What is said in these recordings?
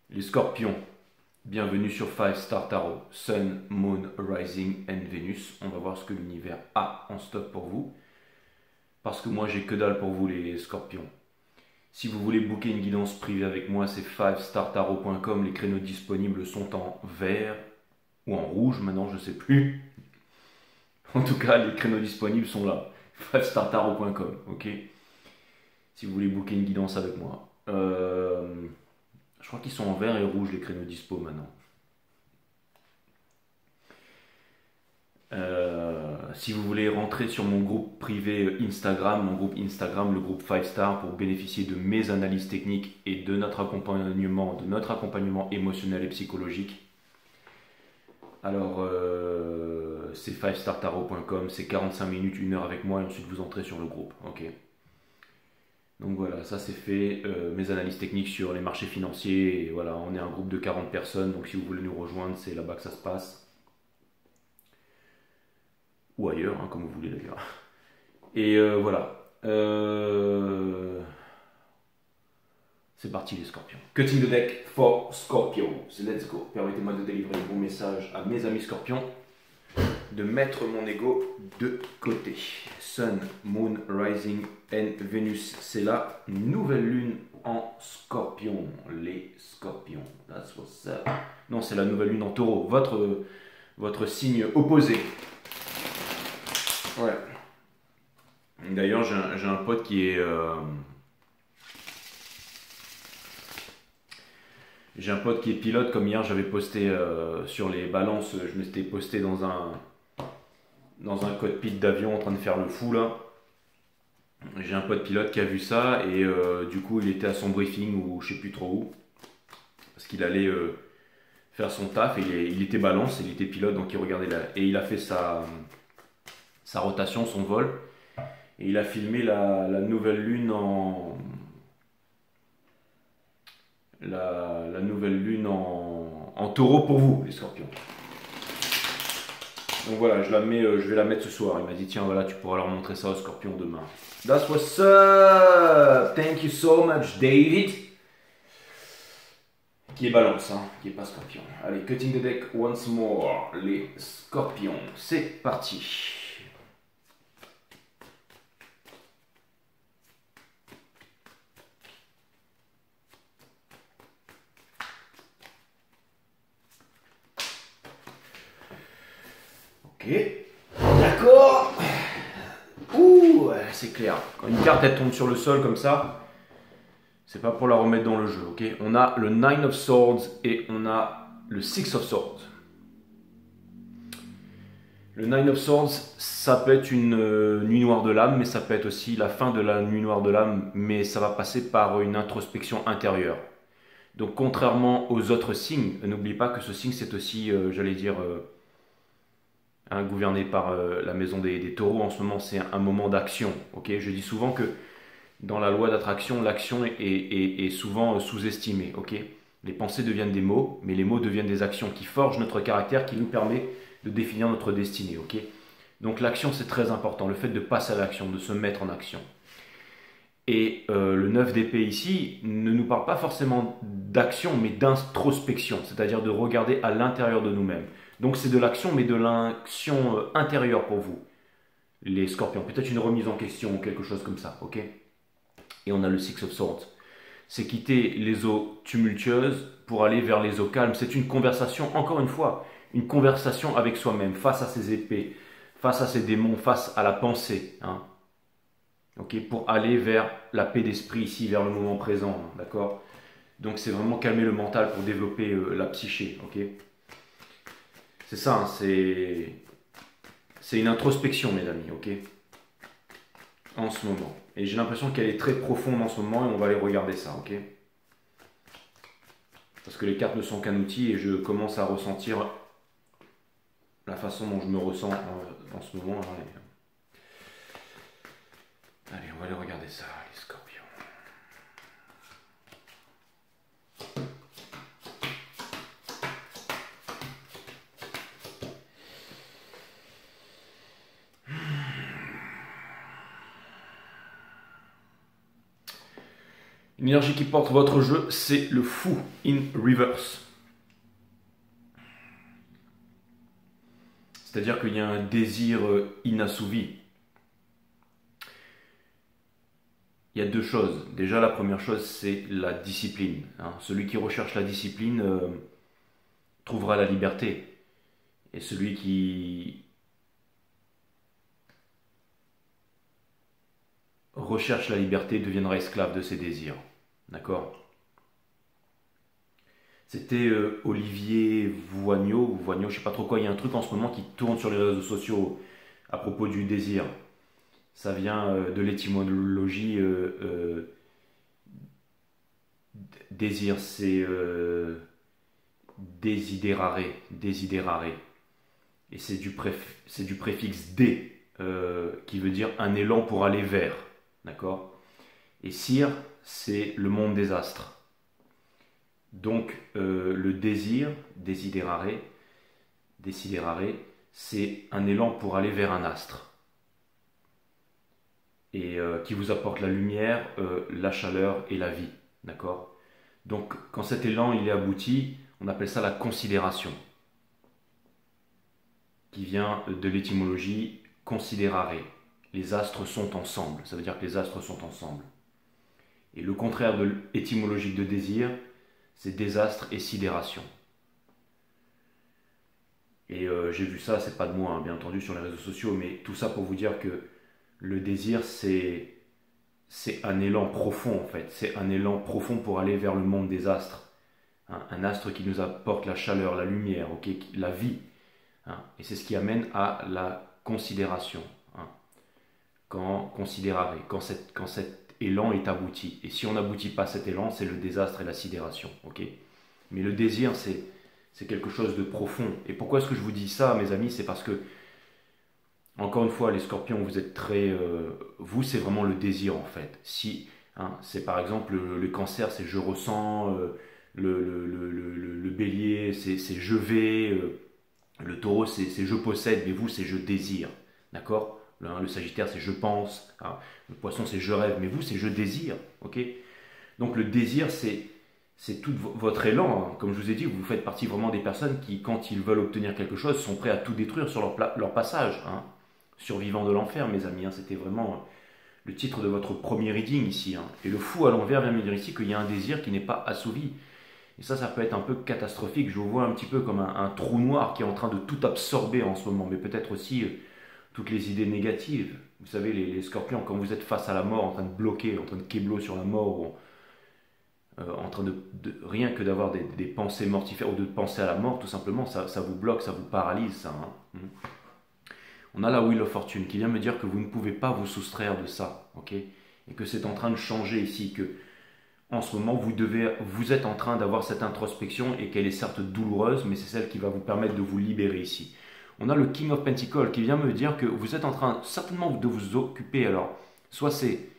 Les scorpions, bienvenue sur 5 Star Tarot, Sun, Moon, Rising and Venus. On va voir ce que l'univers a en stock pour vous. Parce que moi j'ai que dalle pour vous les scorpions. Si vous voulez booker une guidance privée avec moi, c'est 5startarot.com. Les créneaux disponibles sont en vert ou en rouge maintenant, je sais plus. En tout cas, les créneaux disponibles sont là. 5startarot.com, ok. Si vous voulez booker une guidance avec moi. Je crois qu'ils sont en vert et rouge les créneaux dispo maintenant. Si vous voulez rentrer sur mon groupe privé Instagram, mon groupe Instagram, le groupe 5 Star, pour bénéficier de mes analyses techniques et de notre accompagnement émotionnel et psychologique, alors c'est 5startarot.com, c'est 45 minutes, 1 heure avec moi et ensuite vous entrez sur le groupe. Ok. Donc voilà, ça c'est fait, mes analyses techniques sur les marchés financiers, et voilà, on est un groupe de 40 personnes, donc si vous voulez nous rejoindre, c'est là-bas que ça se passe. Ou ailleurs, hein, comme vous voulez d'ailleurs. Et voilà. C'est parti les scorpions. Cutting the deck for Scorpio. Let's go. Permettez-moi de délivrer le bon message à mes amis scorpions. De mettre mon ego de côté. Sun, Moon, Rising and Venus. C'est la nouvelle lune en scorpion. Les scorpions. That's what's up. Non, c'est la nouvelle lune en taureau. Votre signe opposé. Ouais. D'ailleurs, j'ai un pote qui est... J'ai un pote qui est pilote, comme hier j'avais posté sur les balances, je m'étais posté dans un cockpit d'avion en train de faire le fou là. J'ai un pote pilote qui a vu ça et du coup il était à son briefing ou je sais plus trop où. Parce qu'il allait faire son taf et il était balance, il était pilote donc il regardait là. Et il a fait sa rotation, son vol. Et il a filmé la nouvelle lune la nouvelle lune en taureau pour vous, les scorpions. Donc voilà, je vais la mettre ce soir. Il m'a dit, tiens, voilà, tu pourras leur montrer ça aux scorpions demain. That's what's up! Thank you so much, David. Qui est balance, hein, qui est pas scorpion. Allez, cutting the deck once more, les scorpions. C'est parti. Ok, d'accord. Ouh, c'est clair. Quand une carte elle tombe sur le sol comme ça, c'est pas pour la remettre dans le jeu, ok. On a le Nine of Swords et on a le Six of Swords. Le Nine of Swords, ça peut être une nuit noire de l'âme, mais ça peut être aussi la fin de la nuit noire de l'âme, mais ça va passer par une introspection intérieure. Donc contrairement aux autres signes, n'oublie pas que ce signe c'est aussi, j'allais dire, gouverné par la maison des taureaux en ce moment, c'est un moment d'action. Okay, je dis souvent que dans la loi d'attraction, l'action est souvent sous-estimée. Okay, les pensées deviennent des mots, mais les mots deviennent des actions qui forgent notre caractère, qui nous permet de définir notre destinée. Okay, donc l'action c'est très important, le fait de passer à l'action, de se mettre en action. Et le 9 d'épée ici ne nous parle pas forcément d'action, mais d'introspection, c'est-à-dire de regarder à l'intérieur de nous-mêmes. Donc c'est de l'action, mais de l'action intérieure pour vous, les scorpions. Peut-être une remise en question ou quelque chose comme ça, ok. Et on a le Six of Swords. C'est quitter les eaux tumultueuses pour aller vers les eaux calmes. C'est une conversation, encore une fois, une conversation avec soi-même, face à ses épées, face à ses démons, face à la pensée, hein. Okay, pour aller vers la paix d'esprit ici, vers le moment présent, hein, d'accord. Donc c'est vraiment calmer le mental pour développer la psyché, ok. C'est ça, hein, c'est une introspection, mes amis, ok, en ce moment. Et j'ai l'impression qu'elle est très profonde en ce moment et on va aller regarder ça, ok. Parce que les cartes ne sont qu'un outil et je commence à ressentir la façon dont je me ressens en ce moment. Allez, on va aller regarder ça, les scorpions. Une énergie qui porte votre jeu, c'est le fou in reverse. C'est-à-dire qu'il y a un désir inassouvi. Il y a deux choses. Déjà, la première chose, c'est la discipline. Celui qui recherche la discipline trouvera la liberté. Et celui qui recherche la liberté deviendra esclave de ses désirs. D'accord? C'était Olivier Voignot, je ne sais pas trop quoi, il y a un truc en ce moment qui tourne sur les réseaux sociaux à propos du désir. Ça vient de l'étymologie désir, c'est desiderare, desiderare. Et c'est du préfixe dé qui veut dire un élan pour aller vers. D'accord? Et sir, c'est le monde des astres. Donc le désir, desiderare, c'est un élan pour aller vers un astre. Et qui vous apporte la lumière, la chaleur et la vie. D'accord? Donc quand cet élan il est abouti, on appelle ça la considération, qui vient de l'étymologie considerare. Les astres sont ensemble, ça veut dire que les astres sont ensemble. Et le contraire de étymologique de désir, c'est désastre et sidération. Et j'ai vu ça, c'est pas de moi, hein, bien entendu, sur les réseaux sociaux, mais tout ça pour vous dire que le désir, c'est un élan profond, en fait. C'est un élan profond pour aller vers le monde des astres. Hein, un astre qui nous apporte la chaleur, la lumière, okay, la vie. Hein, et c'est ce qui amène à la considération. Hein, quand cet élan est abouti. Et si on n'aboutit pas à cet élan, c'est le désastre et la sidération. Okay, mais le désir, c'est quelque chose de profond. Et pourquoi est-ce que je vous dis ça, mes amis? C'est parce que, encore une fois, les scorpions, vous êtes très... vous, c'est vraiment le désir, en fait. Si, hein, c'est par exemple le cancer, c'est je ressens, le bélier, c'est je vais, le taureau, c'est je possède, mais vous, c'est je désire. D'accord? Le sagittaire, c'est je pense. Hein, le poisson, c'est je rêve, mais vous, c'est je désire. Ok? Donc le désir, c'est tout votre élan. Hein. Comme je vous ai dit, vous faites partie vraiment des personnes qui, quand ils veulent obtenir quelque chose, sont prêts à tout détruire sur leur passage. Hein. Survivants de l'enfer, mes amis. Hein. C'était vraiment le titre de votre premier reading ici. Hein. Et le fou à l'envers vient me dire ici qu'il y a un désir qui n'est pas assouvi. Et ça peut être un peu catastrophique. Je vous vois un petit peu comme un trou noir qui est en train de tout absorber en ce moment. Mais peut-être aussi toutes les idées négatives. Vous savez, les scorpions, quand vous êtes face à la mort, en train de bloquer, en train de kéblo sur la mort, ou en train de rien que d'avoir des pensées mortifères ou de penser à la mort, tout simplement, ça vous bloque, ça vous paralyse. Ça, hein. On a la Wheel of Fortune qui vient me dire que vous ne pouvez pas vous soustraire de ça, ok? Et que c'est en train de changer ici, que en ce moment vous êtes en train d'avoir cette introspection et qu'elle est certes douloureuse, mais c'est celle qui va vous permettre de vous libérer ici. On a le King of Pentacles qui vient me dire que vous êtes en train certainement de vous occuper, alors soit c'est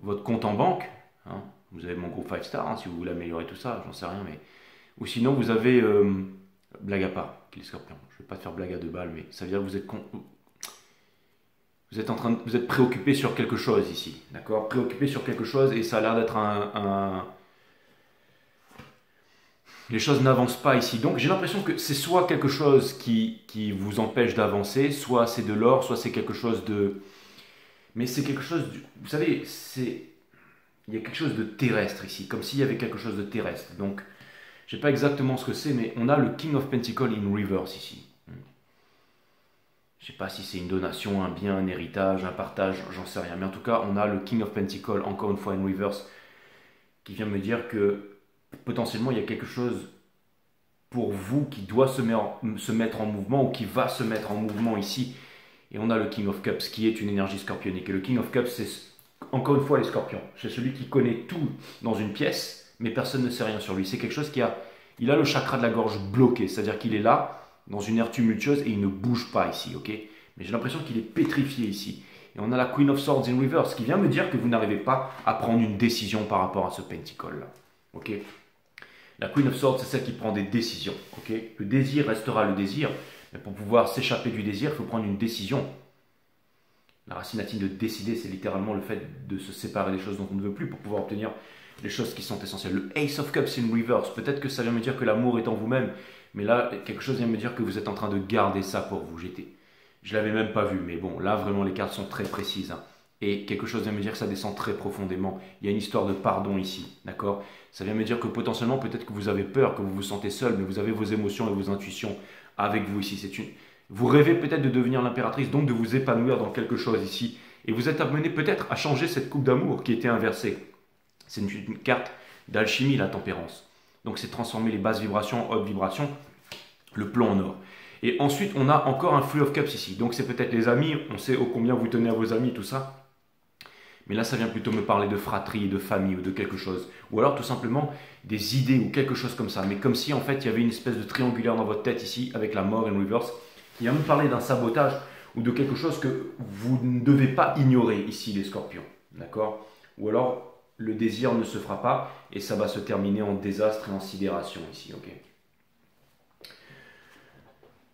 votre compte en banque, hein, vous avez mon groupe 5 star, hein, si vous voulez améliorer tout ça, j'en sais rien, mais... Ou sinon vous avez, blague à part, qui est le scorpion, je ne vais pas te faire blague à deux balles, mais ça veut dire que vous êtes préoccupé sur quelque chose ici, d'accord? Préoccupé sur quelque chose et ça a l'air d'être les choses n'avancent pas ici. Donc j'ai l'impression que c'est soit quelque chose qui vous empêche d'avancer, soit c'est de l'or, soit c'est quelque chose de... Mais c'est quelque chose... Vous savez, il y a quelque chose de terrestre ici, comme s'il y avait quelque chose de terrestre. Donc je ne sais pas exactement ce que c'est, mais on a le King of Pentacles in reverse ici. Je ne sais pas si c'est une donation, un bien, un héritage, un partage, j'en sais rien. Mais en tout cas, on a le King of Pentacles, encore une fois in reverse, qui vient me dire que potentiellement il y a quelque chose pour vous qui doit se mettre en mouvement ou qui va se mettre en mouvement ici. Et on a le King of Cups qui est une énergie scorpionique. Et le King of Cups, c'est encore une fois les scorpions. C'est celui qui connaît tout dans une pièce, mais personne ne sait rien sur lui. C'est quelque chose il a le chakra de la gorge bloqué, c'est-à-dire qu'il est là, dans une aire tumultueuse et il ne bouge pas ici, ok? Mais j'ai l'impression qu'il est pétrifié ici. Et on a la Queen of Swords in reverse qui vient me dire que vous n'arrivez pas à prendre une décision par rapport à ce pentacle-là, ok? La Queen of Swords, c'est celle qui prend des décisions, ok? Le désir restera le désir, mais pour pouvoir s'échapper du désir, il faut prendre une décision. La racine latine de décider, c'est littéralement le fait de se séparer des choses dont on ne veut plus pour pouvoir obtenir les choses qui sont essentielles. Le Ace of Cups in reverse, peut-être que ça vient me dire que l'amour est en vous-même, mais là, quelque chose vient me dire que vous êtes en train de garder ça pour vous. Je l'avais même pas vu, mais bon, là, vraiment, les cartes sont très précises. Hein. Et quelque chose vient me dire que ça descend très profondément. Il y a une histoire de pardon ici, d'accord? Ça vient me dire que potentiellement, peut-être que vous avez peur, que vous vous sentez seul, mais vous avez vos émotions et vos intuitions avec vous ici. Vous rêvez peut-être de devenir l'impératrice, donc de vous épanouir dans quelque chose ici. Et vous êtes amené peut-être à changer cette coupe d'amour qui était inversée. C'est une carte d'alchimie, la tempérance. Donc c'est transformer les basses vibrations en hautes vibrations, le plomb en or. Et ensuite, on a encore un Three of Cups ici. Donc c'est peut-être les amis, on sait ô combien vous tenez à vos amis, tout ça. Mais là, ça vient plutôt me parler de fratrie, de famille ou de quelque chose. Ou alors tout simplement des idées ou quelque chose comme ça. Mais comme si en fait, il y avait une espèce de triangulaire dans votre tête ici, avec la mort in reverse. Il vient me parler d'un sabotage ou de quelque chose que vous ne devez pas ignorer ici, les scorpions. D'accord? Ou alors, le désir ne se fera pas et ça va se terminer en désastre et en sidération ici. Ok?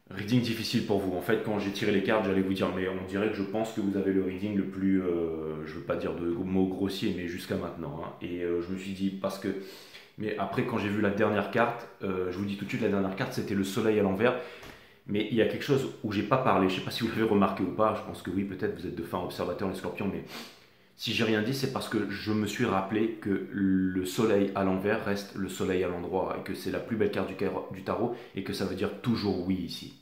Reading difficile pour vous. En fait, quand j'ai tiré les cartes, j'allais vous dire, mais on dirait que je pense que vous avez le reading le plus, je ne veux pas dire de mots grossiers, mais jusqu'à maintenant. Hein. Et je me suis dit, parce que, mais après, quand j'ai vu la dernière carte, je vous dis tout de suite, la dernière carte, c'était le soleil à l'envers. Mais il y a quelque chose où j'ai pas parlé. Je ne sais pas si vous l'avez remarqué ou pas. Je pense que oui, peut-être vous êtes de fins observateurs, les scorpions, mais si j'ai rien dit, c'est parce que je me suis rappelé que le soleil à l'envers reste le soleil à l'endroit et que c'est la plus belle carte du tarot et que ça veut dire toujours oui ici.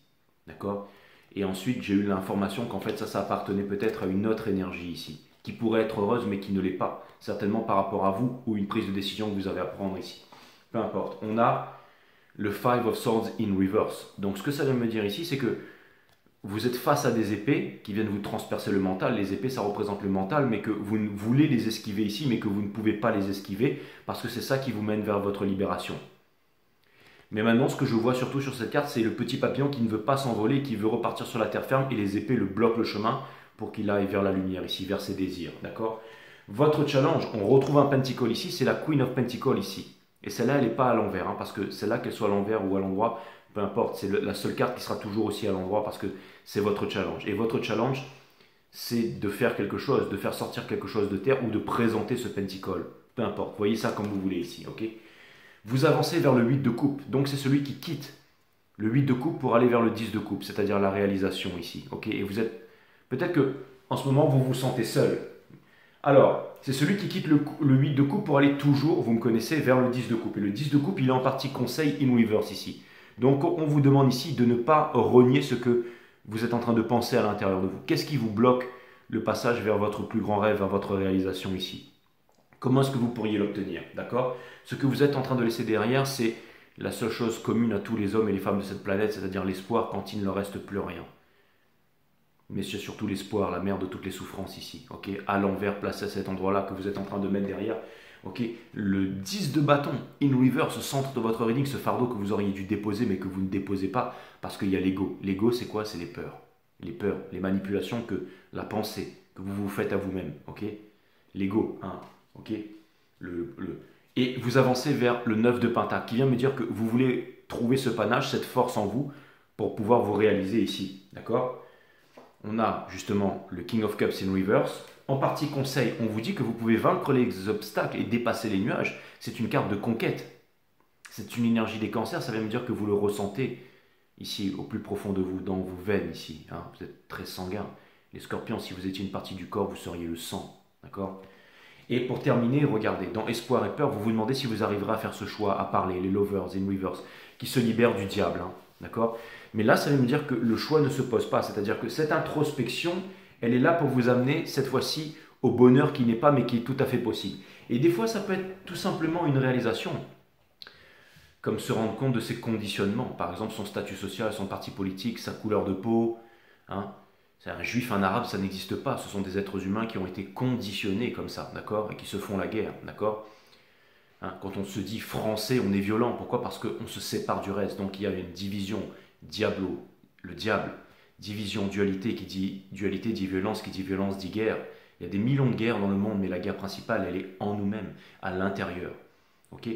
D'accord? Et ensuite, j'ai eu l'information qu'en fait, ça appartenait peut-être à une autre énergie ici, qui pourrait être heureuse mais qui ne l'est pas. Certainement par rapport à vous ou une prise de décision que vous avez à prendre ici. Peu importe. On a le Five of Swords in reverse. Donc ce que ça vient me dire ici, c'est que vous êtes face à des épées qui viennent vous transpercer le mental. Les épées, ça représente le mental, mais que vous voulez les esquiver ici, mais que vous ne pouvez pas les esquiver, parce que c'est ça qui vous mène vers votre libération. Mais maintenant, ce que je vois surtout sur cette carte, c'est le petit papillon qui ne veut pas s'envoler, qui veut repartir sur la terre ferme, et les épées le bloquent le chemin pour qu'il aille vers la lumière ici, vers ses désirs. D'accord? Votre challenge, on retrouve un pentacle ici, c'est la Queen of Pentacles ici. Et celle-là, elle n'est pas à l'envers, hein, parce que celle-là, qu'elle soit à l'envers ou à l'endroit, peu importe, c'est la seule carte qui sera toujours aussi à l'endroit, parce que c'est votre challenge. Et votre challenge, c'est de faire quelque chose, de faire sortir quelque chose de terre ou de présenter ce pentacle. Peu importe, voyez ça comme vous voulez ici, ok? Vous avancez vers le 8 de coupe, donc c'est celui qui quitte le 8 de coupe pour aller vers le 10 de coupe, c'est-à-dire la réalisation ici. Ok, et vous êtes, peut-être que en ce moment vous vous sentez seul. Alors, c'est celui qui quitte le 8 de coupe pour aller toujours, vous me connaissez, vers le 10 de coupe. Et le 10 de coupe, il est en partie conseil in reverse ici. Donc on vous demande ici de ne pas renier ce que vous êtes en train de penser à l'intérieur de vous. Qu'est-ce qui vous bloque le passage vers votre plus grand rêve, vers votre réalisation ici? Comment est-ce que vous pourriez l'obtenir? D'accord? Ce que vous êtes en train de laisser derrière, c'est la seule chose commune à tous les hommes et les femmes de cette planète, c'est-à-dire l'espoir quand il ne leur reste plus rien. Mais c'est surtout l'espoir, la mère de toutes les souffrances ici. Ok, à l'envers, placé à cet endroit-là que vous êtes en train de mettre derrière. Ok, le 10 de bâton, in reverse, ce centre de votre reading, ce fardeau que vous auriez dû déposer mais que vous ne déposez pas parce qu'il y a l'ego. L'ego, c'est quoi? C'est les peurs. Les peurs, les manipulations que la pensée, que vous vous faites à vous-même. Ok, l'ego, hein. Ok, et vous avancez vers le 9 de Pentacle, qui vient me dire que vous voulez trouver ce panache, cette force en vous, pour pouvoir vous réaliser ici. D'accord? On a justement le King of Cups in reverse. En partie conseil, on vous dit que vous pouvez vaincre les obstacles et dépasser les nuages. C'est une carte de conquête. C'est une énergie des cancers, ça vient me dire que vous le ressentez ici, au plus profond de vous, dans vos veines ici. Hein. Vous êtes très sanguin. Les scorpions, si vous étiez une partie du corps, vous seriez le sang. D'accord? Et pour terminer, regardez, dans Espoir et Peur, vous vous demandez si vous arriverez à faire ce choix, à parler, les lovers in reverse, qui se libèrent du diable. Hein, d'accord? Mais là, ça veut me dire que le choix ne se pose pas. C'est-à-dire que cette introspection, elle est là pour vous amener, cette fois-ci, au bonheur qui n'est pas, mais qui est tout à fait possible. Et des fois, ça peut être tout simplement une réalisation. Comme se rendre compte de ses conditionnements. Par exemple, son statut social, son parti politique, sa couleur de peau. Hein. C'est un juif, un arabe, ça n'existe pas. Ce sont des êtres humains qui ont été conditionnés comme ça, d'accord? Et qui se font la guerre, d'accord? Hein, quand on se dit français, on est violent. Pourquoi? Parce qu'on se sépare du reste. Donc il y a une division, diablo, le diable, division, dualité, qui dit dualité dit violence, qui dit violence dit guerre. Il y a des millions de guerres dans le monde, mais la guerre principale, elle est en nous-mêmes, à l'intérieur. Ok?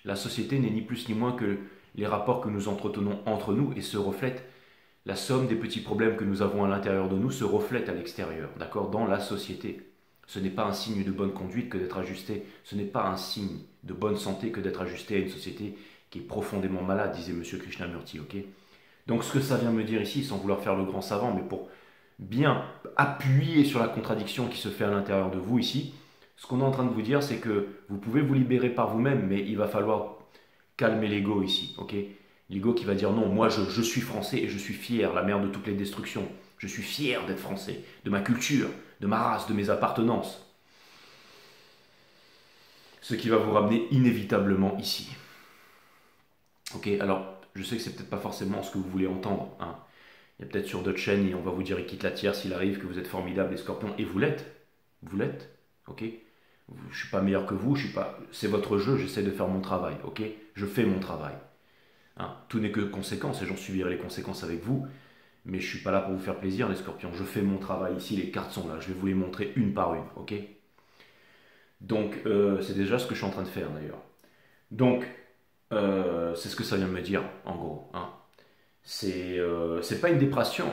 La société n'est ni plus ni moins que les rapports que nous entretenons entre nous et se reflètent. La somme des petits problèmes que nous avons à l'intérieur de nous se reflète à l'extérieur, d'accord, dans la société. Ce n'est pas un signe de bonne conduite que d'être ajusté. Ce n'est pas un signe de bonne santé que d'être ajusté à une société qui est profondément malade, disait M. Krishnamurti. Ok. Donc ce que ça vient me dire ici, sans vouloir faire le grand savant, mais pour bien appuyer sur la contradiction qui se fait à l'intérieur de vous ici, ce qu'on est en train de vous dire, c'est que vous pouvez vous libérer par vous-même, mais il va falloir calmer l'ego ici. Ok. L'ego qui va dire non, moi je suis français et je suis fier, la mère de toutes les destructions. Je suis fier d'être français, de ma culture, de ma race, de mes appartenances. Ce qui va vous ramener inévitablement ici. Ok, alors je sais que c'est peut-être pas forcément ce que vous voulez entendre. Hein. Il y a peut-être sur d'autres chaînes et on va vous dire il quitte la tierce s'il arrive, que vous êtes formidable les scorpions. Et vous l'êtes. Vous l'êtes. Ok. Je suis pas meilleur que vous, je suis pas. C'est votre jeu, j'essaie de faire mon travail. Ok. Je fais mon travail. Hein. Tout n'est que conséquences et j'en subirai les conséquences avec vous. Mais je suis pas là pour vous faire plaisir les scorpions. Je fais mon travail ici, les cartes sont là. Je vais vous les montrer une par une. Ok. Donc c'est déjà ce que je suis en train de faire d'ailleurs. Donc c'est ce que ça vient de me dire en gros. Hein. C'est pas une dépression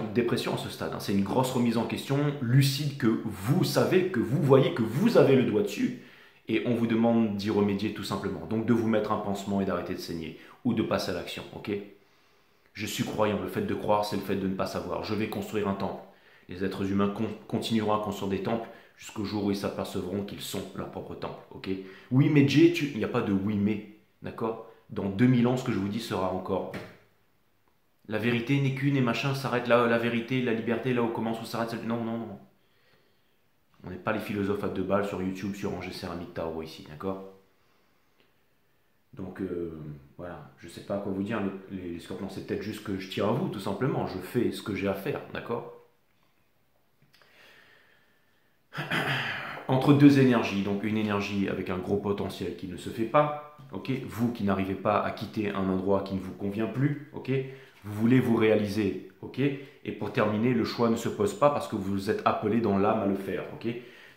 à ce stade. Hein. C'est une grosse remise en question lucide que vous savez, que vous voyez, que vous avez le doigt dessus. Et on vous demande d'y remédier tout simplement. Donc de vous mettre un pansement et d'arrêter de saigner. Ou de passer à l'action. Ok. Je suis croyant. Le fait de croire, c'est le fait de ne pas savoir. Je vais construire un temple. Les êtres humains continueront à construire des temples jusqu'au jour où ils s'apercevront qu'ils sont leur propre temple. Ok. Oui, mais Jay, il n'y a pas de oui, mais. D'accord. Dans 2000 ans, ce que je vous dis sera encore. La vérité n'est qu'une et machin s'arrête là, la vérité, la liberté, là où commence ou s'arrête. Non, non, non. On n'est pas les philosophes à deux balles sur YouTube, sur Angers Céramique Tarot ici, d'accord. Donc voilà, je ne sais pas à quoi vous dire, les scorpions, c'est peut-être juste que je tire à vous, tout simplement. Je fais ce que j'ai à faire, d'accord. Entre deux énergies, donc une énergie avec un gros potentiel qui ne se fait pas, ok, vous qui n'arrivez pas à quitter un endroit qui ne vous convient plus, ok, vous voulez vous réaliser, ok, et pour terminer, le choix ne se pose pas parce que vous êtes appelé dans l'âme à le faire, ok.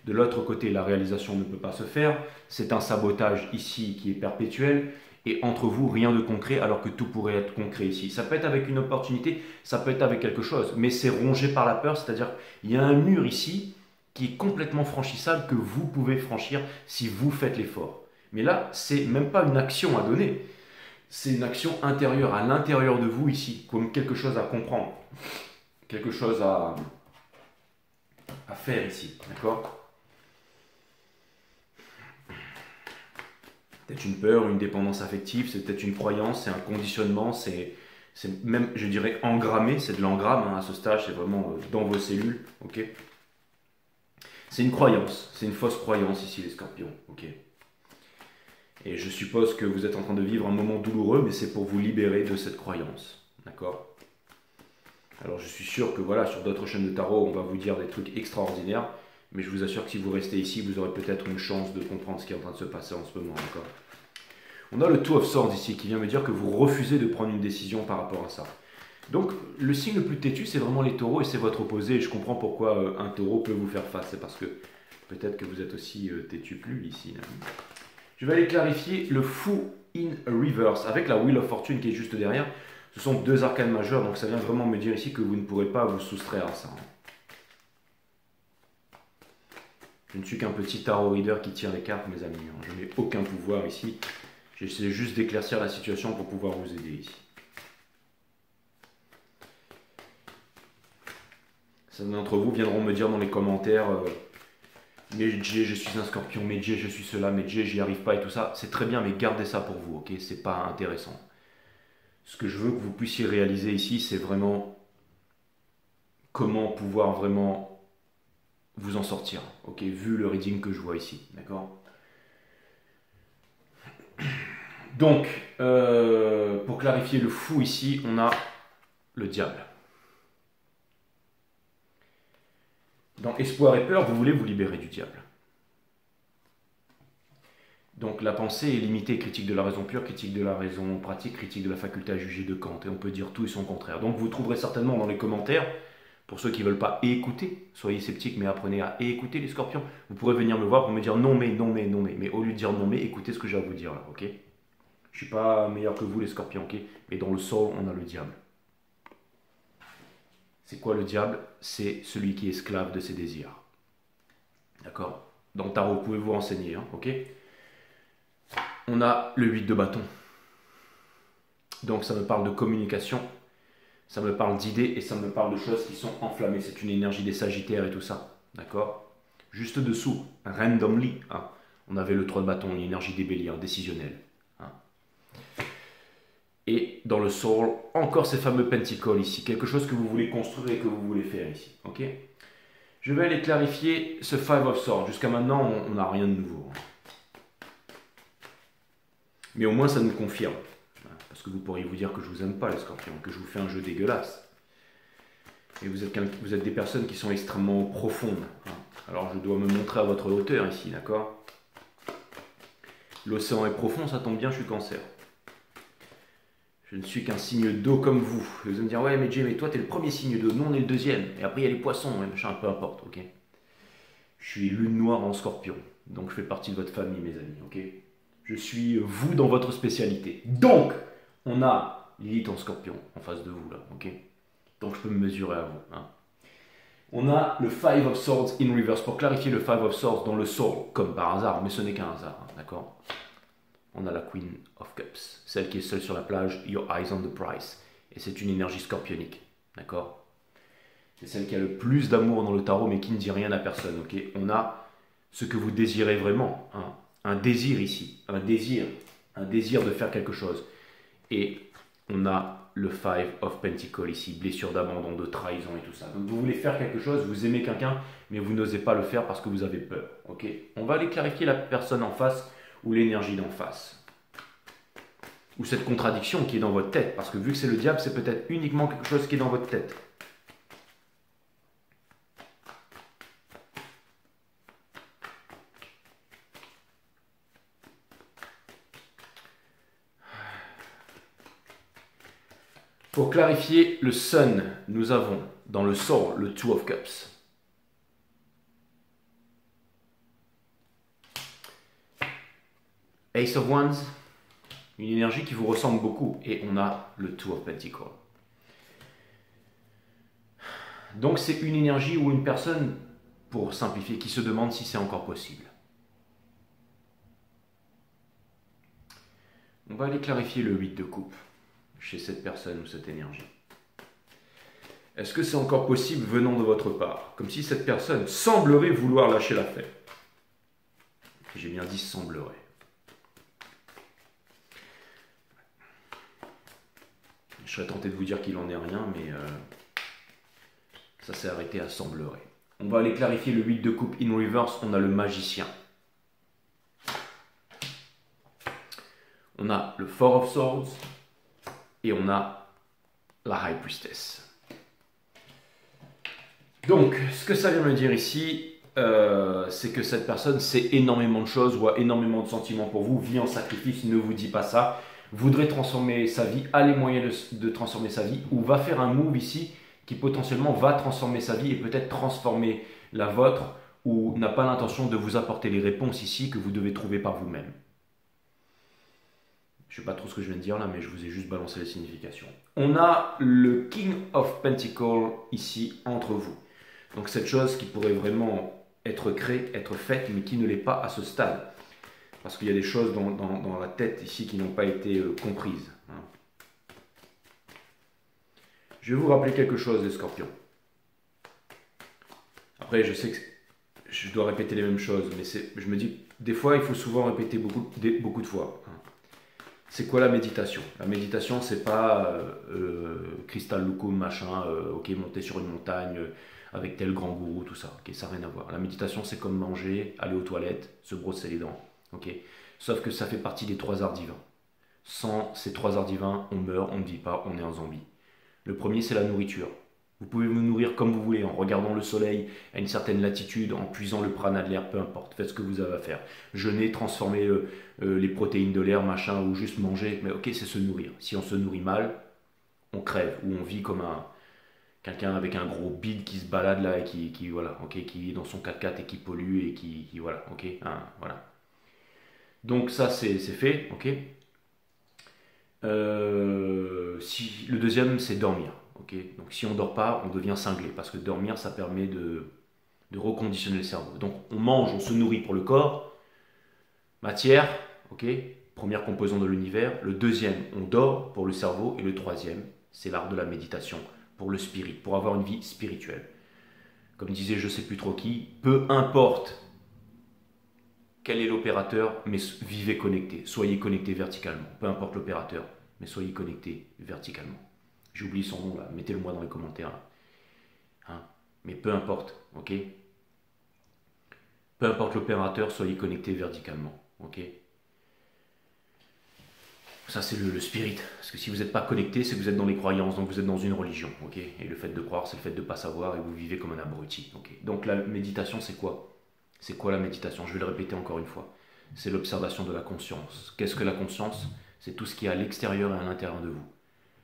De l'autre côté, la réalisation ne peut pas se faire, c'est un sabotage ici qui est perpétuel, et entre vous, rien de concret alors que tout pourrait être concret ici. Ça peut être avec une opportunité, ça peut être avec quelque chose, mais c'est rongé par la peur, c'est-à-dire il y a un mur ici qui est complètement franchissable que vous pouvez franchir si vous faites l'effort. Mais là, c'est même pas une action à donner, c'est une action intérieure, à l'intérieur de vous ici, comme quelque chose à comprendre, quelque chose à faire ici, d'accord. Peut-être une peur, une dépendance affective, c'est peut-être une croyance, c'est un conditionnement, c'est même, je dirais, engrammé, c'est de l'engramme hein, à ce stage, c'est vraiment dans vos cellules, ok. C'est une croyance, c'est une fausse croyance ici les scorpions, ok. Et je suppose que vous êtes en train de vivre un moment douloureux, mais c'est pour vous libérer de cette croyance, d'accord. Alors je suis sûr que voilà, sur d'autres chaînes de tarot, on va vous dire des trucs extraordinaires, mais je vous assure que si vous restez ici, vous aurez peut-être une chance de comprendre ce qui est en train de se passer en ce moment, d'accord. On a le Two of Swords ici qui vient me dire que vous refusez de prendre une décision par rapport à ça. Donc le signe le plus têtu, c'est vraiment les taureaux et c'est votre opposé. Et je comprends pourquoi un taureau peut vous faire face. C'est parce que peut-être que vous êtes aussi têtu plus ici. Là. Je vais aller clarifier le Fou in Reverse avec la Wheel of Fortune qui est juste derrière. Ce sont deux arcanes majeures, donc ça vient vraiment me dire ici que vous ne pourrez pas vous soustraire à ça. Je ne suis qu'un petit tarot reader qui tire les cartes, mes amis. Je n'ai aucun pouvoir ici. J'essaie juste d'éclaircir la situation pour pouvoir vous aider ici. Certains d'entre vous viendront me dire dans les commentaires mais Jay, je suis un scorpion, mais Jay, je suis cela, mais Jay, j'y arrive pas et tout ça. C'est très bien, mais gardez ça pour vous, ok? C'est pas intéressant. Ce que je veux que vous puissiez réaliser ici, c'est vraiment comment pouvoir vraiment vous en sortir, ok? Vu le reading que je vois ici, d'accord? Donc, pour clarifier le fou ici, on a le diable. Dans espoir et peur, vous voulez vous libérer du diable. Donc la pensée est limitée, critique de la raison pure, critique de la raison pratique, critique de la faculté à juger de Kant. Et on peut dire tout et son contraire. Donc vous trouverez certainement dans les commentaires, pour ceux qui ne veulent pas écouter, soyez sceptiques mais apprenez à écouter les scorpions. Vous pourrez venir me voir pour me dire non mais, non mais, non mais. Mais au lieu de dire non mais, écoutez ce que j'ai à vous dire là, ok? Je ne suis pas meilleur que vous les scorpions, ok? Mais dans le soul, on a le diable. C'est quoi le diable? C'est celui qui est esclave de ses désirs. D'accord? Dans le tarot, vous pouvez vous renseigner, hein, ok? On a le 8 de bâton. Donc ça me parle de communication, ça me parle d'idées et ça me parle de choses qui sont enflammées. C'est une énergie des Sagittaires et tout ça. D'accord? Juste dessous, randomly, hein, on avait le 3 de bâton, une énergie des béliers, décisionnelle. Hein. Et dans le soul, encore ces fameux pentacles ici, quelque chose que vous voulez construire et que vous voulez faire ici. Ok? Je vais aller clarifier ce Five of Swords. Jusqu'à maintenant, on n'a rien de nouveau. Mais au moins, ça nous confirme. Parce que vous pourriez vous dire que je vous aime pas, les scorpions, que je vous fais un jeu dégueulasse. Et vous êtes des personnes qui sont extrêmement profondes. Hein. Alors, je dois me montrer à votre hauteur ici, d'accord? L'océan est profond, ça tombe bien, je suis Cancer. Je ne suis qu'un signe d'eau comme vous. Vous allez me dire, ouais, mais Jay, mais toi, tu es le premier signe d'eau. Nous, on est le deuxième. Et après, il y a les poissons, et machin, peu importe, ok? Je suis lune noire en scorpion. Donc, je fais partie de votre famille, mes amis, ok? Je suis vous dans votre spécialité. Donc, on a Lilith en scorpion en face de vous, là, ok? Donc, je peux me mesurer à vous. Hein. On a le Five of Swords in reverse. Pour clarifier le Five of Swords dans le soul, comme par hasard, mais ce n'est qu'un hasard, hein, d'accord? On a la Queen of Cups, celle qui est seule sur la plage, Your Eyes on the Prize. Et c'est une énergie scorpionique, d'accord? C'est celle qui a le plus d'amour dans le tarot, mais qui ne dit rien à personne, ok? On a ce que vous désirez vraiment, hein? Un désir ici, un désir de faire quelque chose. Et on a le Five of Pentacles ici, blessure d'abandon, de trahison et tout ça. Donc vous voulez faire quelque chose, vous aimez quelqu'un, mais vous n'osez pas le faire parce que vous avez peur, ok? On va aller clarifier la personne en face ou l'énergie d'en face. Ou cette contradiction qui est dans votre tête. Parce que vu que c'est le diable, c'est peut-être uniquement quelque chose qui est dans votre tête. Pour clarifier le Sun, nous avons dans le Soul le Two of Cups. Ace of Wands, une énergie qui vous ressemble beaucoup. Et on a le Two of Pentacles. Donc c'est une énergie ou une personne, pour simplifier, qui se demande si c'est encore possible. On va aller clarifier le 8 de coupe chez cette personne ou cette énergie. Est-ce que c'est encore possible venant de votre part? Comme si cette personne semblerait vouloir lâcher l'affaire. J'ai bien dit semblerait. Je serais tenté de vous dire qu'il n'en est rien, mais ça s'est arrêté à semblerait. On va aller clarifier le 8 de coupe in reverse. On a le magicien. On a le Four of Swords. Et on a la High Priestess. Donc, ce que ça vient me dire ici, c'est que cette personne sait énormément de choses, voit énormément de sentiments pour vous, vit en sacrifice, ne vous dit pas ça, voudrait transformer sa vie, a les moyens de transformer sa vie, ou va faire un move ici qui potentiellement va transformer sa vie et peut-être transformer la vôtre, ou n'a pas l'intention de vous apporter les réponses ici que vous devez trouver par vous-même. Je ne sais pas trop ce que je viens de dire là, mais je vous ai juste balancé les significations. On a le King of Pentacles ici entre vous. Donc cette chose qui pourrait vraiment être créée, être faite, mais qui ne l'est pas à ce stade. Parce qu'il y a des choses dans la tête ici qui n'ont pas été comprises. Hein. Je vais vous rappeler quelque chose, les scorpions. Après, je sais que je dois répéter les mêmes choses, mais je me dis, des fois, il faut souvent répéter beaucoup de fois. Hein. C'est quoi la méditation? La méditation, c'est pas cristal loukoum, machin, ok, monter sur une montagne avec tel grand gourou, tout ça. Ok, ça n'a rien à voir. La méditation, c'est comme manger, aller aux toilettes, se brosser les dents. Ok, sauf que ça fait partie des 3 arts divins. Sans ces 3 arts divins, on meurt, on ne vit pas, on est un zombie. Le premier, c'est la nourriture. Vous pouvez vous nourrir comme vous voulez, en regardant le soleil à une certaine latitude, en puisant le prana de l'air, peu importe, faites ce que vous avez à faire. Jeûner, transformer les protéines de l'air, machin, ou juste manger, mais ok, c'est se nourrir. Si on se nourrit mal, on crève, ou on vit comme quelqu'un avec un gros bide qui se balade là, et qui voilà, ok, qui est dans son 4x4 et qui pollue, et qui voilà, ok, hein, voilà. Donc ça, c'est fait, ok. Le deuxième, c'est dormir. Okay, donc si on ne dort pas, on devient cinglé, parce que dormir, ça permet de de reconditionner le cerveau. Donc on mange, on se nourrit pour le corps, matière, ok, première composante de l'univers. Le deuxième, on dort pour le cerveau. Et le troisième, c'est l'art de la méditation pour le spirit, pour avoir une vie spirituelle. Comme disait je ne sais plus trop qui, peu importe quel est l'opérateur, mais vivez connecté, soyez connecté verticalement. Peu importe l'opérateur, mais soyez connecté verticalement. J'oublie son nom là, mettez-le moi dans les commentaires. Là. Hein, mais peu importe, ok. Peu importe l'opérateur, soyez connecté verticalement, ok. Ça c'est le spirit, parce que si vous n'êtes pas connecté, c'est que vous êtes dans les croyances, donc vous êtes dans une religion, ok. Et le fait de croire, c'est le fait de ne pas savoir, et vous vivez comme un abruti, ok. Donc la méditation, c'est quoi? C'est quoi la méditation? Je vais le répéter encore une fois. C'est l'observation de la conscience. Qu'est-ce que la conscience? C'est tout ce qui est à l'extérieur et à l'intérieur de vous.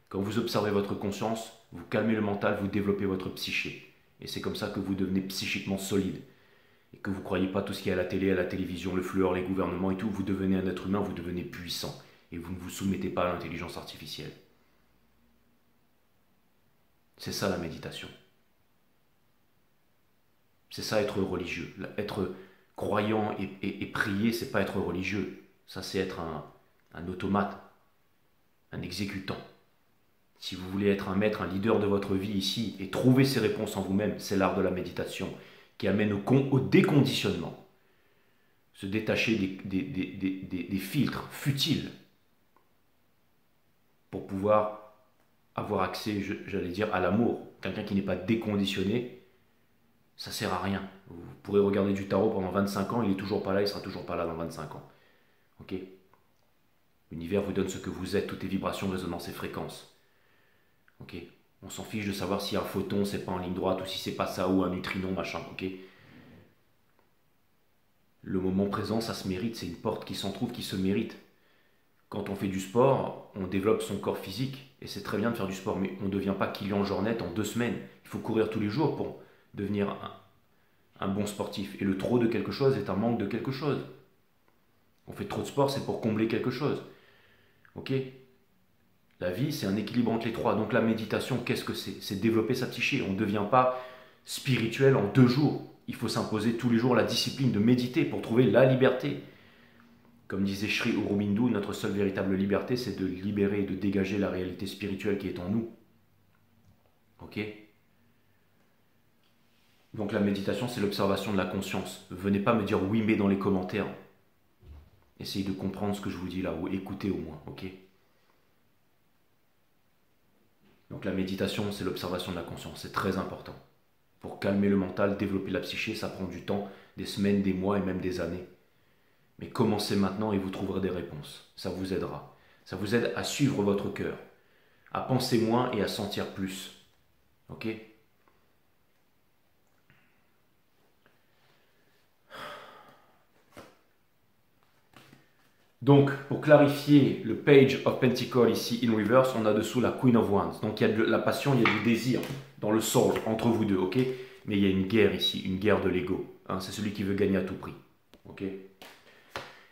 Quand vous observez votre conscience, vous calmez le mental, vous développez votre psyché. Et c'est comme ça que vous devenez psychiquement solide. Et que vous ne croyez pas tout ce qui est à la télé, à la télévision, le fluor, les gouvernements et tout. Vous devenez un être humain, vous devenez puissant. Et vous ne vous soumettez pas à l'intelligence artificielle. C'est ça la méditation. C'est ça être religieux. Être croyant et prier, c'est pas être religieux. Ça, c'est être un automate, un exécutant. Si vous voulez être un maître, un leader de votre vie ici et trouver ces réponses en vous-même, c'est l'art de la méditation qui amène au déconditionnement. Se détacher des filtres futiles pour pouvoir avoir accès, j'allais dire, à l'amour. Quelqu'un qui n'est pas déconditionné, ça sert à rien. Vous pourrez regarder du tarot pendant 25 ans, il n'est toujours pas là, il sera toujours pas là dans 25 ans. Ok? L'univers vous donne ce que vous êtes, toutes les vibrations, résonances et fréquences. Ok? On s'en fiche de savoir si un photon c'est pas en ligne droite ou si c'est pas ça ou un neutrino machin. Ok? Le moment présent, ça se mérite, c'est une porte qui s'en trouve, qui se mérite. Quand on fait du sport, on développe son corps physique et c'est très bien de faire du sport, mais on ne devient pas Kylian Jornet en 2 semaines. Il faut courir tous les jours pour devenir un bon sportif. Et le trop de quelque chose est un manque de quelque chose. On fait trop de sport, c'est pour combler quelque chose. Ok? La vie, c'est un équilibre entre les trois. Donc la méditation, qu'est-ce que c'est? C'est développer sa psyché. On ne devient pas spirituel en 2 jours. Il faut s'imposer tous les jours la discipline de méditer pour trouver la liberté. Comme disait Sri Aurobindo, notre seule véritable liberté, c'est de libérer et de dégager la réalité spirituelle qui est en nous. Ok? Donc la méditation, c'est l'observation de la conscience. Venez pas me dire oui mais dans les commentaires. Essayez de comprendre ce que je vous dis là, ou écoutez au moins, ok? Donc la méditation, c'est l'observation de la conscience, c'est très important. Pour calmer le mental, développer la psyché, ça prend du temps, des semaines, des mois et même des années. Mais commencez maintenant et vous trouverez des réponses. Ça vous aidera. Ça vous aide à suivre votre cœur, à penser moins et à sentir plus. Ok? Donc, pour clarifier le Page of Pentacles ici, in reverse, on a dessous la Queen of Wands. Donc, il y a de la passion, il y a du désir dans le soul, entre vous deux, ok? Mais il y a une guerre ici, une guerre de l'ego. Hein, c'est celui qui veut gagner à tout prix, ok?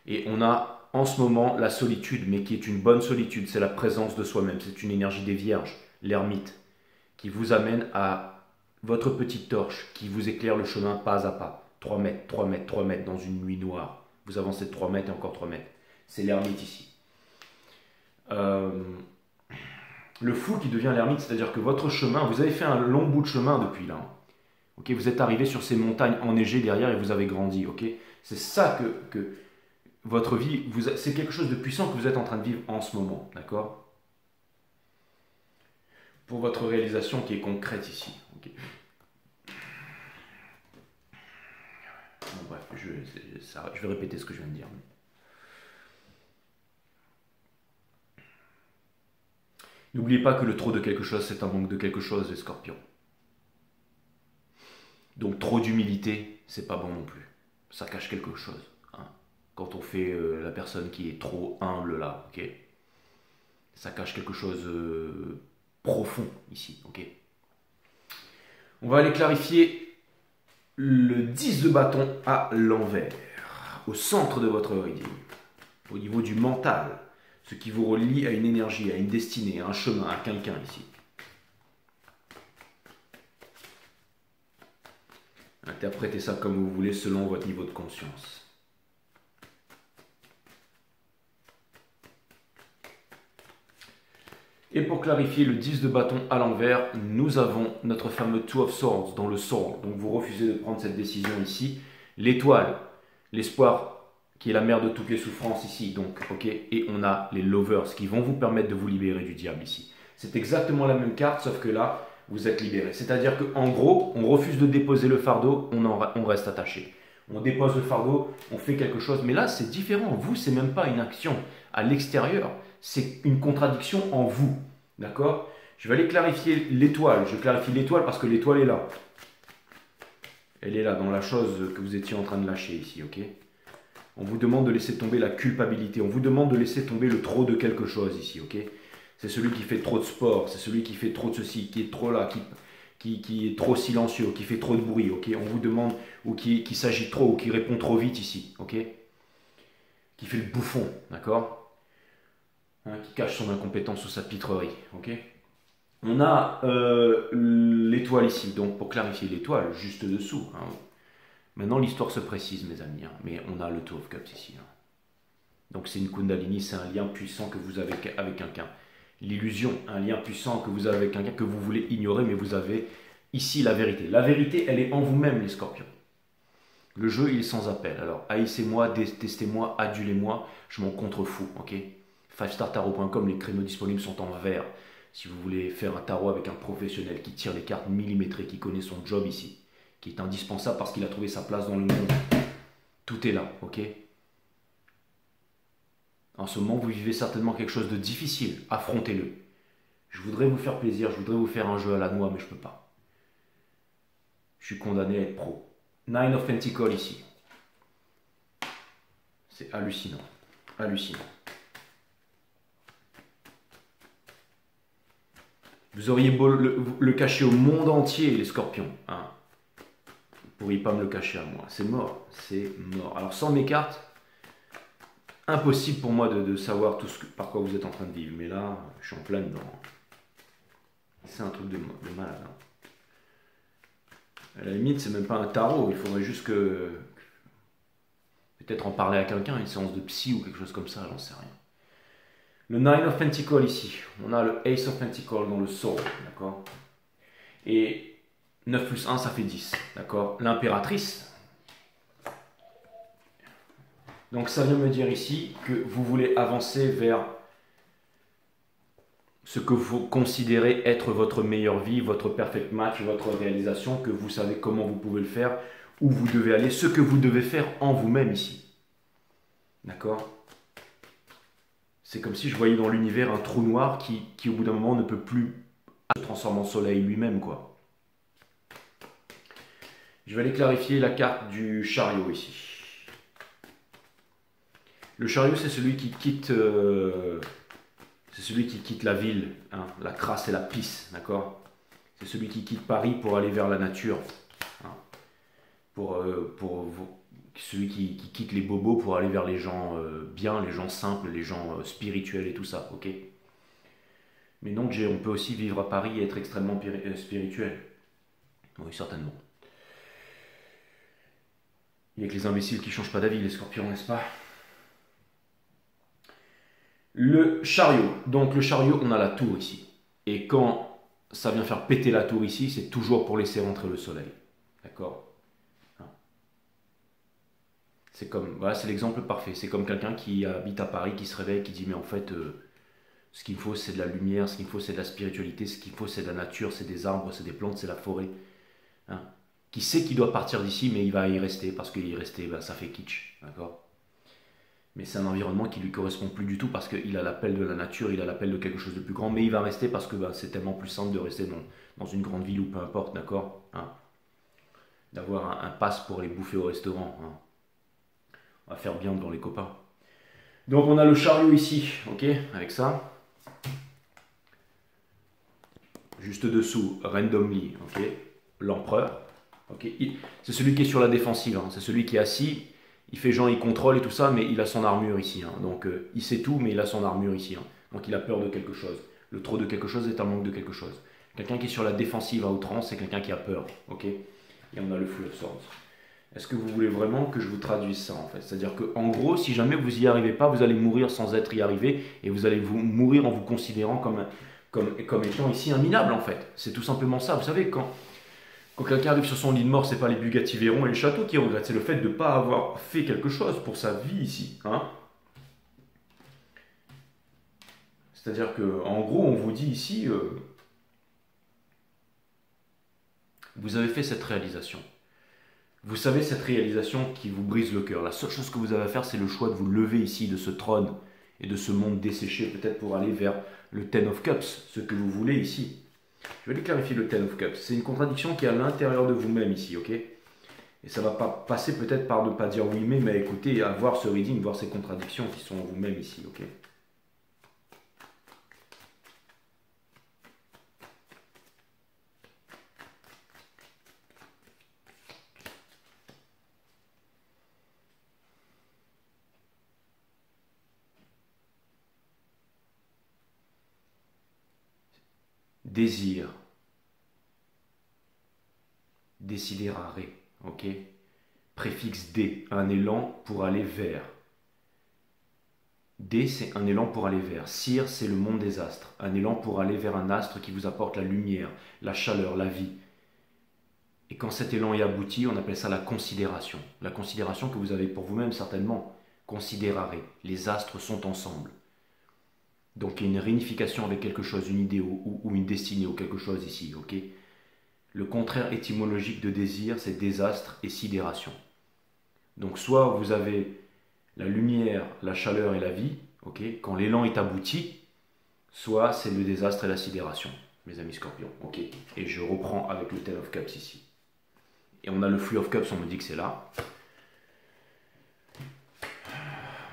Et on a en ce moment la solitude, mais qui est une bonne solitude, c'est la présence de soi-même, c'est une énergie des vierges, l'ermite, qui vous amène à votre petite torche, qui vous éclaire le chemin pas à pas. 3 mètres, 3 mètres, 3 mètres dans une nuit noire. Vous avancez de 3 mètres et encore 3 mètres. C'est l'ermite ici. Le fou qui devient l'ermite, c'est-à-dire que votre chemin, vous avez fait un long bout de chemin depuis là. Ok, vous êtes arrivé sur ces montagnes enneigées derrière et vous avez grandi. Ok, c'est ça que votre vie, c'est quelque chose de puissant que vous êtes en train de vivre en ce moment. D'accord? Pour votre réalisation qui est concrète ici. Okay. Bon, bref, je vais répéter ce que je viens de dire. N'oubliez pas que le trop de quelque chose, c'est un manque de quelque chose, les scorpions. Donc trop d'humilité, c'est pas bon non plus. Ça cache quelque chose. Hein. Quand on fait la personne qui est trop humble là, ok, ça cache quelque chose profond ici, ok. On va aller clarifier le 10 de bâton à l'envers, au centre de votre reading, au niveau du mental, ce qui vous relie à une énergie, à une destinée, à un chemin, à quelqu'un ici. Interprétez ça comme vous voulez selon votre niveau de conscience. Et pour clarifier le 10 de bâton à l'envers, nous avons notre fameux Two of Swords dans le Soul. Donc vous refusez de prendre cette décision ici. L'étoile, l'espoir qui est la mère de toutes les souffrances ici. Donc, ok. Et on a les Lovers qui vont vous permettre de vous libérer du diable ici. C'est exactement la même carte, sauf que là, vous êtes libéré. C'est-à-dire qu'en gros, on refuse de déposer le fardeau, on reste attaché. On dépose le fardeau, on fait quelque chose. Mais là, c'est différent. Vous, c'est même pas une action à l'extérieur. C'est une contradiction en vous. D'accord? Je vais aller clarifier l'étoile. Je clarifie l'étoile parce que l'étoile est là. Elle est là, dans la chose que vous étiez en train de lâcher ici, ok? On vous demande de laisser tomber la culpabilité. On vous demande de laisser tomber le trop de quelque chose ici, ok? C'est celui qui fait trop de sport, c'est celui qui fait trop de ceci, qui est trop là, qui est trop silencieux, qui fait trop de bruit, ok? On vous demande, ou qui s'agit trop, ou qui répond trop vite ici, ok? Qui fait le bouffon, d'accord? Hein, qui cache son incompétence ou sa pitrerie, ok? On a l'étoile ici, donc pour clarifier l'étoile, juste dessous. Hein. Maintenant, l'histoire se précise, mes amis, hein, mais on a le Two of Cups ici. Hein. Donc c'est une Kundalini, c'est un lien puissant que vous avez avec quelqu'un. L'illusion, un lien puissant que vous avez avec quelqu'un que vous voulez ignorer, mais vous avez ici la vérité. La vérité, elle est en vous-même, les scorpions. Le jeu, il est sans appel. Alors, haïssez-moi, détestez-moi, adulez-moi, je m'en contrefous, ok? 5startarot.com, les créneaux disponibles sont en vert. Si vous voulez faire un tarot avec un professionnel qui tire les cartes millimétrées, qui connaît son job ici, qui est indispensable parce qu'il a trouvé sa place dans le monde, tout est là, ok? En ce moment, vous vivez certainement quelque chose de difficile. Affrontez-le. Je voudrais vous faire plaisir, je voudrais vous faire un jeu à la noix, mais je ne peux pas. Je suis condamné à être pro. Nine of Pentacles ici. C'est hallucinant. Hallucinant. Vous auriez beau le cacher au monde entier, les scorpions. Hein. Vous ne pourriez pas me le cacher à moi. C'est mort. C'est mort. Alors, sans mes cartes, impossible pour moi de savoir tout par quoi vous êtes en train de vivre. Mais là, je suis en plein dedans. C'est un truc de malade. Hein. À la limite, c'est même pas un tarot. Il faudrait juste que... peut-être en parler à quelqu'un, une séance de psy ou quelque chose comme ça, j'en sais rien. Le Nine of Pentacles ici. On a le Ace of Pentacles dans le Soul. D'accord? Et 9 plus 1, ça fait 10. D'accord? L'impératrice. Donc ça vient me dire ici que vous voulez avancer vers ce que vous considérez être votre meilleure vie, votre perfect match, votre réalisation, que vous savez comment vous pouvez le faire, où vous devez aller, ce que vous devez faire en vous-même ici. D'accord? C'est comme si je voyais dans l'univers un trou noir qui au bout d'un moment ne peut plus se transformer en soleil lui-même, quoi. Je vais aller clarifier la carte du chariot ici. Le chariot, c'est celui qui quitte... c'est celui qui quitte la ville, hein, la crasse et la pisse, d'accord? C'est celui qui quitte Paris pour aller vers la nature. Hein, celui qui quitte les bobos pour aller vers les gens bien, les gens simples, les gens spirituels et tout ça, ok? Mais donc on peut aussi vivre à Paris et être extrêmement spirituel. Oui, certainement. Il n'y a que les imbéciles qui ne changent pas d'avis, les scorpions, n'est-ce pas? Le chariot. Donc le chariot, on a la tour ici. Et quand ça vient faire péter la tour ici, c'est toujours pour laisser rentrer le soleil. D'accord? C'est comme, voilà, c'est l'exemple parfait. C'est comme quelqu'un qui habite à Paris, qui se réveille, qui dit mais en fait, ce qu'il me faut c'est de la lumière, ce qu'il me faut c'est de la spiritualité, ce qu'il faut c'est de la nature, c'est des arbres, c'est des plantes, c'est la forêt. Hein? Qui sait qu'il doit partir d'ici, mais il va y rester parce qu'il y rester, ben, ça fait kitsch, d'accord? Mais c'est un environnement qui lui correspond plus du tout parce qu'il a l'appel de la nature, il a l'appel de quelque chose de plus grand, mais il va rester parce que ben, c'est tellement plus simple de rester dans une grande ville ou peu importe, d'accord? Hein? D'avoir un pass pour aller bouffer au restaurant. Hein? On va faire bien devant les copains. Donc on a le chariot ici, ok, avec ça. Juste dessous, randomly, ok, l'empereur. Okay. C'est celui qui est sur la défensive, hein. C'est celui qui est assis, il fait genre, il contrôle et tout ça, mais il a son armure ici. Hein. Donc il sait tout, mais il a son armure ici. Hein. Donc il a peur de quelque chose. Le trop de quelque chose est un manque de quelque chose. Quelqu'un qui est sur la défensive à outrance, c'est quelqu'un qui a peur. Okay. et on a le Three of Swords. Est-ce que vous voulez vraiment que je vous traduise ça en fait? C'est-à-dire qu'en gros, si jamais vous n'y arrivez pas, vous allez mourir sans être y arrivé et vous allez mourir en vous considérant comme étant ici un minable en fait. C'est tout simplement ça. Vous savez, quand quelqu'un arrive sur son lit de mort, c'est pas les Bugatti Veyron et les châteaux qui regrettent, c'est le fait de ne pas avoir fait quelque chose pour sa vie ici. Hein. C'est-à-dire qu'en gros, on vous dit ici, vous avez fait cette réalisation. Vous savez cette réalisation qui vous brise le cœur. La seule chose que vous avez à faire, c'est le choix de vous lever ici de ce trône et de ce monde desséché, peut-être pour aller vers le Ten of Cups, ce que vous voulez ici. Je vais aller clarifier le Ten of Cups. C'est une contradiction qui est à l'intérieur de vous-même ici, ok? Et ça va pas passer peut-être par ne pas dire oui mais à écouter, à voir ce reading, voir ces contradictions qui sont en vous-même ici, ok? Désir, desiderare, ok? Préfixe D, un élan pour aller vers. D, c'est un élan pour aller vers. Sire, c'est le monde des astres, un élan pour aller vers un astre qui vous apporte la lumière, la chaleur, la vie. Et quand cet élan est abouti, on appelle ça la considération. La considération que vous avez pour vous-même certainement. Considérare, les astres sont ensemble. Donc il y a une réunification avec quelque chose, une idée ou une destinée ou quelque chose ici, ok? Le contraire étymologique de désir, c'est désastre et sidération. Donc soit vous avez la lumière, la chaleur et la vie, ok? Quand l'élan est abouti, soit c'est le désastre et la sidération, mes amis scorpions, ok? Et je reprends avec le Ten of Cups ici. Et on a le Three of Cups, on me dit que c'est là.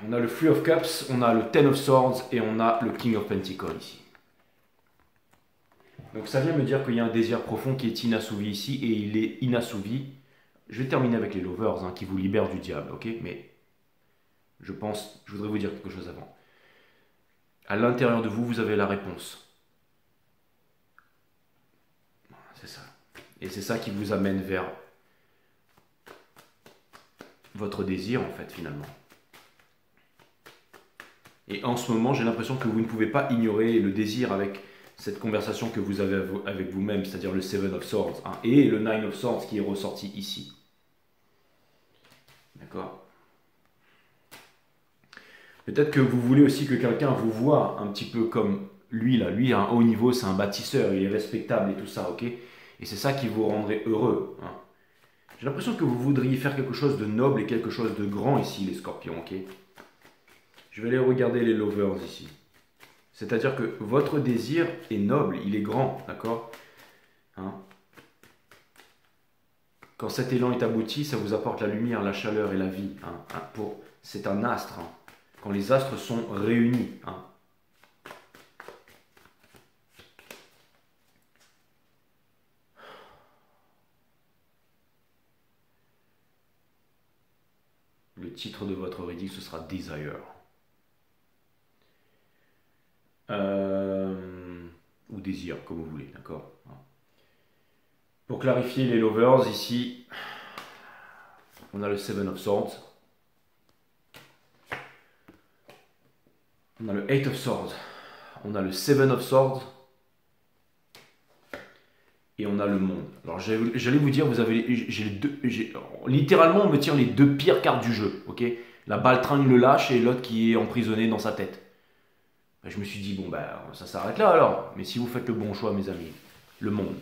On a le Three of Cups, on a le Ten of Swords et on a le King of Pentacles ici. Donc ça vient me dire qu'il y a un désir profond qui est inassouvi ici et il est inassouvi. Je vais terminer avec les lovers hein, qui vous libèrent du diable, ok? Mais je voudrais vous dire quelque chose avant. À l'intérieur de vous, vous avez la réponse. C'est ça. Et c'est ça qui vous amène vers votre désir en fait finalement. Et en ce moment, j'ai l'impression que vous ne pouvez pas ignorer le désir avec cette conversation que vous avez avec vous-même, c'est-à-dire le Seven of Swords hein, et le Nine of Swords qui est ressorti ici. D'accord? Peut-être que vous voulez aussi que quelqu'un vous voit un petit peu comme lui là. Lui à un haut niveau, c'est un bâtisseur, il est respectable et tout ça, ok? Et c'est ça qui vous rendrait heureux. Hein. J'ai l'impression que vous voudriez faire quelque chose de noble et quelque chose de grand ici, les scorpions, ok? Je vais aller regarder les lovers ici. C'est-à-dire que votre désir est noble, il est grand, d'accord hein? Quand cet élan est abouti, ça vous apporte la lumière, la chaleur et la vie. Hein, c'est un astre. Hein, quand les astres sont réunis. Hein. Le titre de votre reading, ce sera Desire. Ou désir, comme vous voulez, d'accord? Pour clarifier les lovers, ici, on a le Seven of Swords. On a le Eight of Swords. On a le Seven of Swords. Et on a le monde. Alors j'allais vous dire, vous avez, littéralement on me tire les deux pires cartes du jeu, ok? La baltringue le lâche et l'autre qui est emprisonné dans sa tête. Je me suis dit, bon ben ça s'arrête là alors. Mais si vous faites le bon choix mes amis, le monde,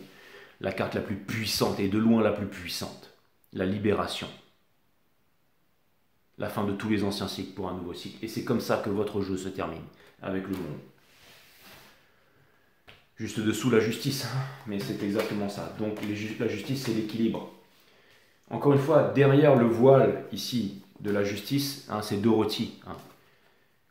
la carte la plus puissante et de loin la plus puissante, la libération. La fin de tous les anciens cycles pour un nouveau cycle. Et c'est comme ça que votre jeu se termine, avec le monde. Juste dessous la justice, mais c'est exactement ça. Donc la justice, c'est l'équilibre. Encore une fois, derrière le voile ici de la justice, hein, c'est Dorothy. Hein.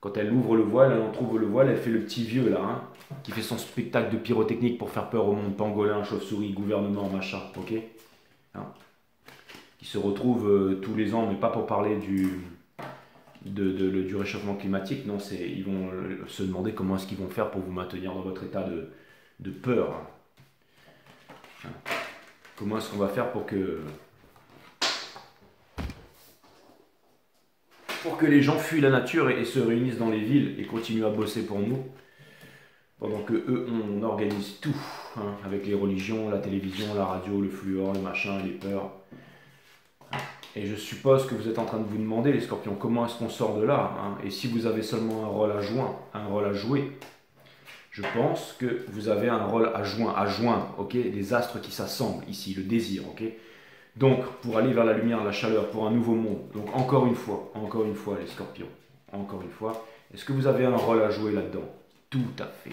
Quand elle ouvre le voile, elle entrouvre le voile, elle fait le petit vieux là, hein, qui fait son spectacle de pyrotechnique pour faire peur au monde, pangolin, chauve-souris, gouvernement, machin, ok hein. Qui se retrouve tous les ans, mais pas pour parler du réchauffement climatique, non, ils vont se demander comment est-ce qu'ils vont faire pour vous maintenir dans votre état de peur. Hein. Comment est-ce qu'on va faire pour que les gens fuient la nature et se réunissent dans les villes et continuent à bosser pour nous, pendant que eux, on organise tout, hein, avec les religions, la télévision, la radio, le fluor, le machin, les peurs. Et je suppose que vous êtes en train de vous demander, les scorpions, comment est-ce qu'on sort de là, hein. Et si vous avez seulement un rôle à jouer, je pense que vous avez un rôle à joindre, ok, les astres qui s'assemblent ici, le désir, ok. Donc, pour aller vers la lumière, la chaleur, pour un nouveau monde. Donc, encore une fois, les scorpions, encore une fois, est-ce que vous avez un rôle à jouer là-dedans? Tout à fait.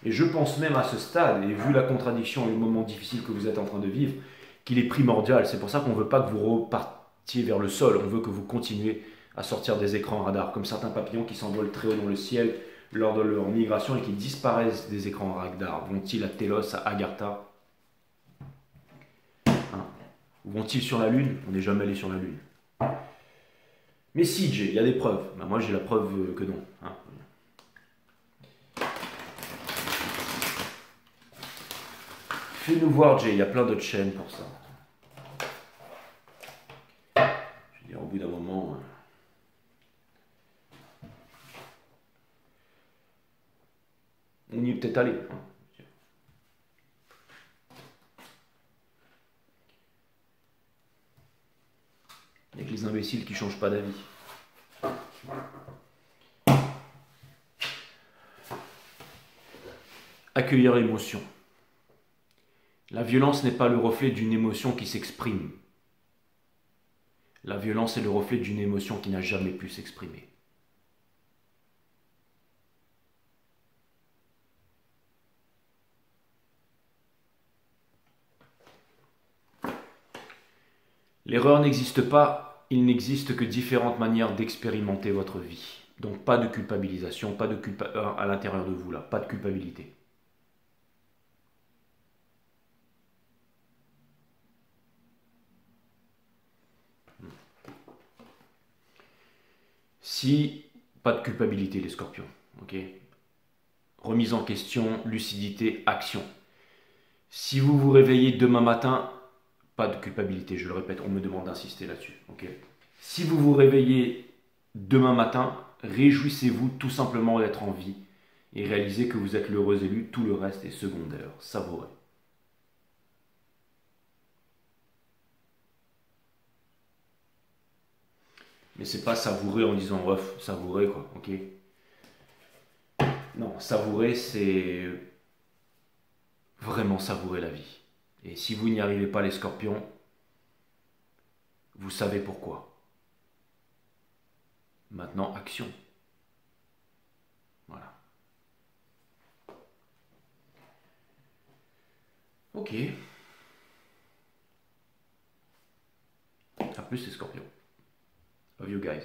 Et je pense même à ce stade, et vu la contradiction et le moment difficile que vous êtes en train de vivre, qu'il est primordial. C'est pour ça qu'on ne veut pas que vous repartiez vers le sol, on veut que vous continuiez à sortir des écrans radars, comme certains papillons qui s'envolent très haut dans le ciel lors de leur migration et qui disparaissent des écrans radars. Vont-ils à Telos, à Agartha? Vont-ils sur la Lune? On n'est jamais allé sur la Lune. Mais si, Jay, il y a des preuves. Ben, moi, j'ai la preuve que non. Hein. Fais-nous voir, Jay, il y a plein d'autres chaînes pour ça. Je veux dire, au bout d'un moment... on y est peut-être allé. Hein. Il n'y a que les imbéciles qui ne changent pas d'avis. Accueillir l'émotion. La violence n'est pas le reflet d'une émotion qui s'exprime. La violence est le reflet d'une émotion qui n'a jamais pu s'exprimer. L'erreur n'existe pas, il n'existe que différentes manières d'expérimenter votre vie. Donc pas de culpabilisation, pas de à l'intérieur de vous là, pas de culpabilité. Si, pas de culpabilité les scorpions, ok. Remise en question, lucidité, action. Si vous vous réveillez demain matin, pas de culpabilité, je le répète, on me demande d'insister là-dessus, ok. Si vous vous réveillez demain matin, réjouissez-vous tout simplement d'être en vie et réalisez que vous êtes l'heureux élu, tout le reste est secondaire, savourez. Mais c'est pas savourer en disant ouf, savourer quoi, ok. Non, savourer c'est vraiment savourer la vie. Et si vous n'y arrivez pas les scorpions, vous savez pourquoi. Maintenant, action. Voilà. Ok. A plus les scorpions. Love you guys.